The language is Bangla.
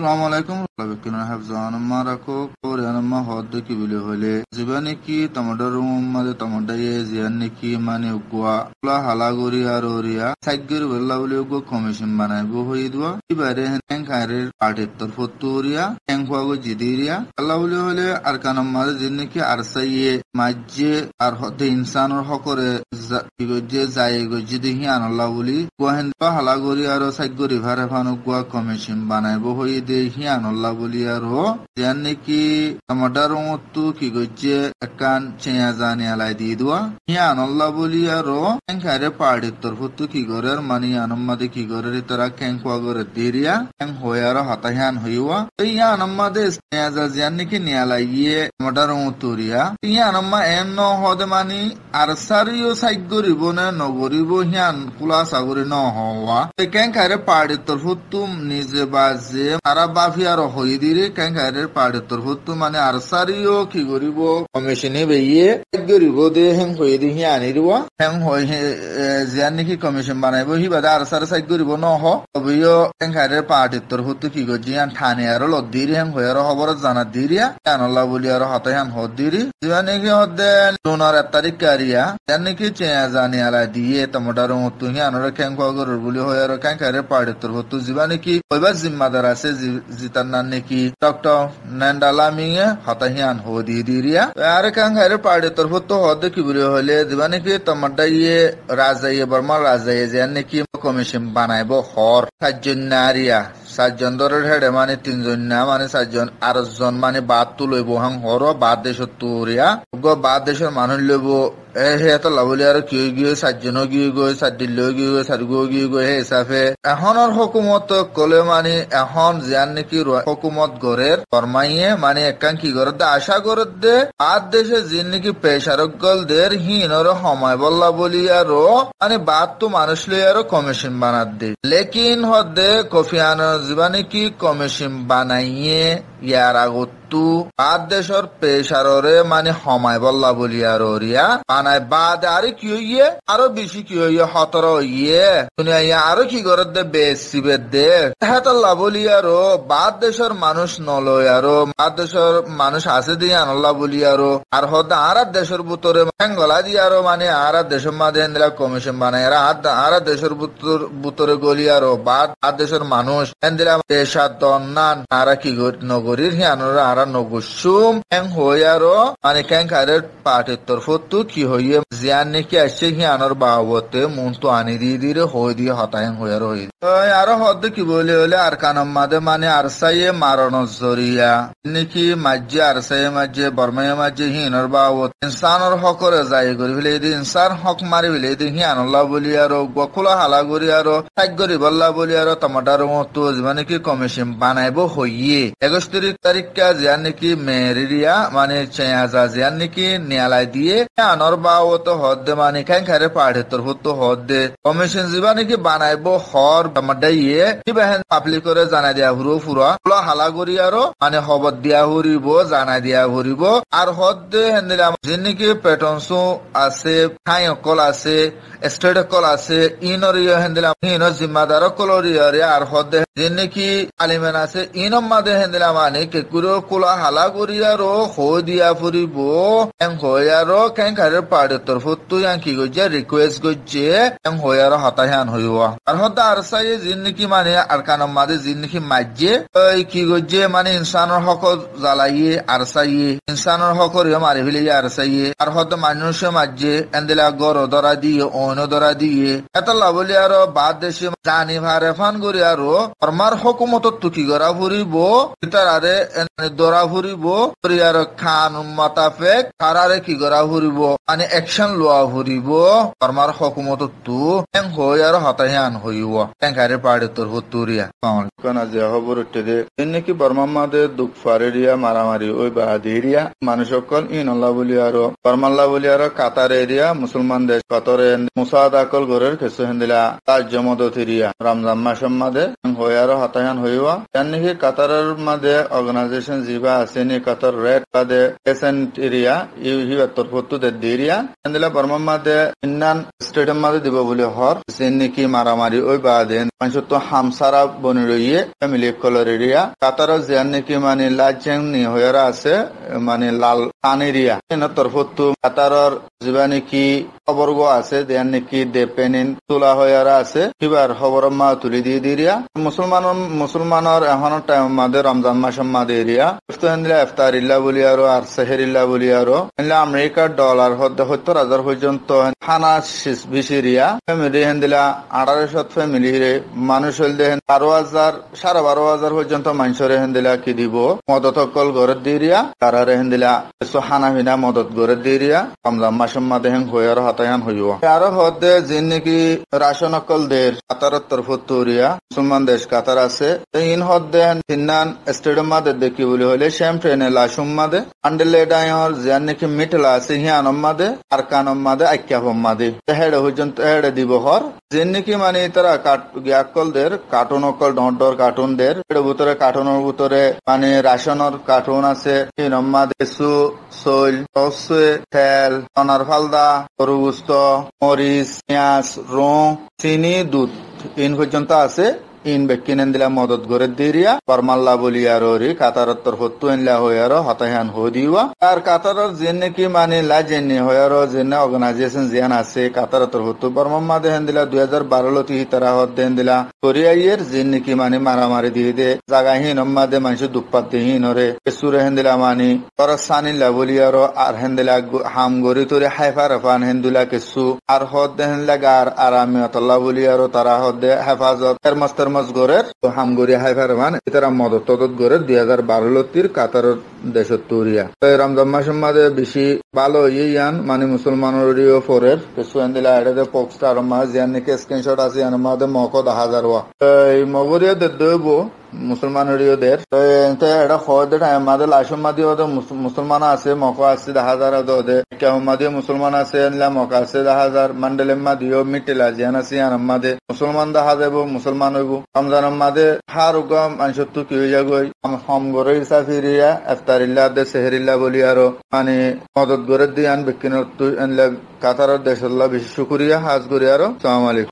আসসালামু আলাইকুম লাবিকিনা হাফজান মারাকো কোরিয়ান মা হদ কি বিলে হলে জীবনে কি টমাটোর মাদে টমাটায়ে জিয়ানে কি মানে উগা প্লা হালাগরি আর ওরিয়া সাইগের বেলা বলে উগো কমিশন বানাইবো হই দুয়া এবারে হেন খাইরের পার্টির তরফ তুরিয়া হেন খোয়াগো জিদিরিয়া আল্লাহ বলে হলে আর কানাম মাদে জিনে কি আর সাইয়ে মাজ্জে আর হদে ইনসানের হকরে যে যায় গো জিদি হিয়ান আল্লাহ বলি গোহেন পা হালাগরি আর সাইগরি ভারে ফানো উগা কমিশন বানাইবো হই দে হিয়ান আল্লাহ বলি আর জিয়ান নাকি টমাটার মতো কি গজ্জে একান চেয়া জানি আলাই দি দুয়া হিয়ান আল্লাহ বলি আর হেন খাইরে পার্টির তরফ তো কি করে মানি আনম্মাদে কি করে তারা কেন খোয়া করে দিরিয়া হেন হয়ে আর হাতাহিয়ান হইয়া ইয়া আনম্মাদে চেয়া যা জিয়ান নাকি নিয়ালাই ইয়ে টমাটার মতো রিয়া ইয়া আনম্মা এন ন হদে মানি আর সারিও সাইক গরিব না নগরিব হিয়ান কুলা সাগরি ন হওয়া কেন খাইরে পার্টির তরফ তুম নিজে বাজে তারা বাফি আর হই দিরে কেন খাইরে পার্টির তরফ তো মানে আর সারিও কি গরিব কমিশনে বেয়ে গরিব দে হেন হই দি হিয়ান ইরুয়া হেন হই জিয়ান নাকি কমিশন বানাইবো হি বাদা আর সারে সাইক গরিব ন হ তবেও কেন খাইরে পার্টির তরফ তো কি গজিয়ান ঠানে আর ল দিরে হেন হই আর খবর জানা দিরিয়া কেন আল্লাহ বলি আর হাতায়ান হ দিরি জিয়ান নাকি হদে লোনার 1 তারিখ কারিয়া জিয়ান নাকি চেয়া জানি আলা দিয়ে টমাটার মতো হিয়ান আর কেন খোয়া গরুর বলি হই আর কেন খাইরে পার্টির তরফ তো জিবান নাকি কইবা জিম্মাদার আছে জিতার নাম নাকি ডক্টর নান্ডালামিয়ে হাতাহিয়ান হো দি দিরিয়া আর কেন খাইরে পার্টির তরফ তো হদে কি বলি হলে জিবান নাকি টমাটা ইয়ে রাজাইয়ে বর্মা রাজাইয়ে জিয়ান নাকি কমিশন বানাইবো হর 7 জন নারিয়া 7 জন ধরে হেডে মানে 3 জন না মানে 7 জন আর জন মানে বাদ তুলইব হাং হর বাদ দেশ তুরিয়া গো বাদ দেশের মানুষ লইব হে তো লাভলি আর কি গিয়ে 7 জন গিয়ে গো 7 দিল গিয়ে গো 7 গো গিয়ে গো হে হিসাবে এখনর হুকুমত কলে মানে এখন জিয়ান নাকি হুকুমত গরের ফরমাইয়ে মানে একান কি করে দে আশা করে দে বাদ দেশে জিন নাকি পেশারগল দের হিনর সময় বল্লা বলি আর মানে বাদ তো মানুষ লই আর কমিশন বানাত দে লেকিন হদে কফিয়ান জীবানে কি কমিশন বানাইয়ে ইয়ার আগত বাদ দেশর পেশারে মানে সময় বল্লা বলি আর ওরিয়া বানায় বাদ আরে কি হইয়ে আরো বেশি কি হইয়ে 17 ইয়ে দুনিয়া আরো কি করে দে বেশি দে হেতাল্লা বলি আর বাদ দেশের মানুষ নলয় আর বাদ দেশের মানুষ আছে দিয়ে আনল্লা বলি আর হদ আর দেশের ভিতরে গলা দিয়ে আর মানে আর দেশের মাঝে এনদিলা কমিশন বানায় আর দেশের ভিতরে গলি আর বাদ দেশের মানুষ এনদিলা পেশা দন্নান আর কি নগরীর হিয়ানোরা আর নগুসুম এং হই আর মানে কেন খাইরের পার্টির তরফ তো কি হইয়ে জিয়ান নাকি আসছে হিয়ানোর বাবতে মন তো আনি দিয়ে দিয়ে হই দিয়ে হতায়ন হই আর হই আরো হদ কি বলে হলে আর কানম মাদে মানে আর সাইয়ে মারণ জরিয়া নাকি মাঝে আর সাইয়ে মাঝে বর্মায় মাঝে হিয়ানোর বাবত ইনসানের হকরে যাই করি ফেলে এই ইনসান হক মারি ফেলে এই হিয়ানুল্লাহ বলি আর গখুলা হালা করি আর সাইক গরি বল্লা বলি আর টমাটার মতো মানে কি কমিশন বানাইবো হইয়ে 31 তারিখ জিয়ান নাকি মেরিয়া মানে চেয়াজা জিয়ান নাকি নিয়ালাই দিয়ে আনর বাবত হদে মানে কেন খাইরে পার্টির তরফ তো হদে কমিশন জিবা নাকি বানাইবো হর টমাটাইয়ে ইবাহেন পাবলিক করে জানাই দিয়া হুরো ফুরা ফুলা হালা করি আর মানে খবর দিয়া হুরিব জানাই দিয়া হুরিব আর হদে হেন্দিলা জিন নাকি পেটনসু আছে ঠাই অকল আছে স্টেট অকল আছে ইনর হেন্দিলা ইনর জিম্মাদার কলরি আর হদে জিন নাকি আলিমেন আছে ইনম মাদে হেন্দিলা মানে কেকুরো কুলা হালা করি আর হই দিয়া ফুরিব এং হই আর কেন খাইরে পার্টির তরফ তুই কি গজ্জে রিকোয়েস্ট গজ্জে এং হই আর হতাহান হইবা আর হদা আর সাই জিন নাকি মানে আর কানম মাদে জিন নাকি মাজ্জে কি গজ্জে মানে ইনসানের হক জ্বালাইয়ে আর সাইয়ে ইনসানের হক মারি ফেলে আর সাইয়ে আর হদ মানুষ মাজ্জে এন্দিলা গর ধরা দিয়ে অন্য ধরা দিয়ে এতলা বলি আর বাদ দেশে জানি ভারে ফান করি আর ফরমার হুকুমত তো কি করা ফুরিব তার আরে দরা ফুরিব আর খান মাতাফেক তারারে কি করা ফুরিব মানে অ্যাকশন লোয়া ফুরিব ফরমার হুকুমত তো এং হই আর হতাহান হইব এংকারে পাড়ে তোর হতুরিয়া কোন আজ খবর উঠতে এনে কি বর্মা মাদে দুঃখ ফারেরিয়া মারামারি ওই বাহাদিরিয়া মানুষ সকল ইন আল্লাহ বলি আর ফরমাল্লাহ বলি আর কাতার এরিয়া মুসলমান দেশ কাতারে মুসাদা কল ঘরের কিছু হেন্দিলা তাজ রমজান মাসের মাঝে হই আর হতাহান হইবা এন নাকি কাতারের মাঝে অর্গানাইজেশন জিবা আসেনি কাতার রেড বাদে এসেন্ট এরিয়া হিবা তরফতু দে এরিয়া এন্দিলা বর্মা মাদে ইন্নান স্টেডিয়াম মাদে দিব বলে হর সেনিকি মারামারি ওই বাদে মানুষত্ব হামসারা বনি রইয়ে ফ্যামিলি কলর এরিয়া কাতার জিয়ান নাকি মানে লাজেং নি হয়ারা আছে মানে লাল কান এরিয়া এনা তরফতু কাতারর জিবা নাকি খবরগ আছে দেয়ান নাকি দেপেনিন তোলা হয়ারা আছে হিবার খবর মা তুলি দিয়ে দিরিয়া মুসলমানর এখন টাইম মাদে রমজান মাসের মাদে এরিয়া ইফতারিল্লা বলি আর সেহেরিল্লা বলি আমেরিকার ডলার 70,000 পর্যন্ত খানা বিশিরিয়া ফ্যামিলি হেন্দিলা 1800 ফ্যামিলি মানুষ হইলে 12,000 পর্যন্ত মানুষের হেন্দিলা কি দিব মদত অকল গড়ে দিরিয়া তারা হেন্দিলা খানা পিনা মদত গড়ে দিরিয়া রমজান মাসের মাদে হেন হইয়ার হতায়ান হইব আরো হদে যে নাকি রাশন অকল দের কাতারের তরফতুরিয়া মুসলমান দেশ কাতার আছে ইন হদে তিন্নান স্টেডিয়াম মাদে দেখি বলি হইলে শ্যাম ট্রেনে লাসুম মাদে আন্ডেলে ডাইর জিয়ান নাকি মিটলা আছে হিয়ানম মাদে আর কানম মাদে আইক্যাফম মাদে হেড়ে পর্যন্ত হেড়ে দিব হর যে নাকি মানে তারা অকল দের কার্টুন অকল ডর কার্টুন দের ভিতরে কার্টুনের ভিতরে মানে রাশনের কার্টুন আছে হিনম মাদে সু সইল রসে তেল অনার ফালদা তরুগুস্ত মরিচ পেঁয়াজ রং চিনি দুধ ইন পর্যন্ত আছে ইন বেকিনেন দিলা মদত করে দিরিয়া বর্মাল্লা বলি আরি কাতারত তরফতু এনলা হইয়ার হতাহান হো দিওয়া আর কাতারর যে নাকি মানে লাজেনি হইয়ার যে অর্গানাইজেশন জিয়ান আছে কাতারত তরফতু বর্মা দেন দিলা 2012 লতি তারা হদ দেন দিলা কোরিয়াইয়ের যে নাকি মানে মারামারি দিয়ে দে জাগাহীন অম্মাদে মানুষ দুপাত দেহীন হরে সুরে হেন্দিলা মানি তরসানিল্লা বলি আর হেন্দিলা হাম গরি তোরে হাইফা রফান হেন্দিলা কেসু আর হদ দেনলা গার আরামিয়াতুল্লাহ বলি তারা হদ দে হেফাজত এর মস্তর গড়ের হামগরি হাইফার মান ইতারা মদত তদত গড়ের 2012 লতির কাতার দেশত তুরিয়া রমজান মাসের মাঝে বেশি ভালো ইয়ান মানে মুসলমানের ফোরের কিছু দিলা এটাতে পক্সটার মাঝ জিয়ান নাকি স্ক্রিনশট আছে ইয়ান মাঝে মকো 10,000 ওয়া এই মগরিয়া দেব মুসলমানের এটা খোয়াদের আমাদের লাসম মাদি মুসলমান আছে মকা আছে 10,000 কেমন মাদি মুসলমান আছে মকা আছে 10,000 মান্ডেলের মাদিও মিটেলা জিয়ান আছে আমাদের মুসলমান দেখা যাব মুসলমান হইব রমজান মাদে হার উগম আনসত্তু কি হয়ে যাগই হম গরে সাফিরিয়া ইফতারিল্লা দে সেহরিল্লা বলি আরো মানে মদত গরে দিয়ান বেকিন কাতারের দেশল্লাহ বেশি শুকরিয়া হাজ করি আরো আসসালামু আলাইকুম।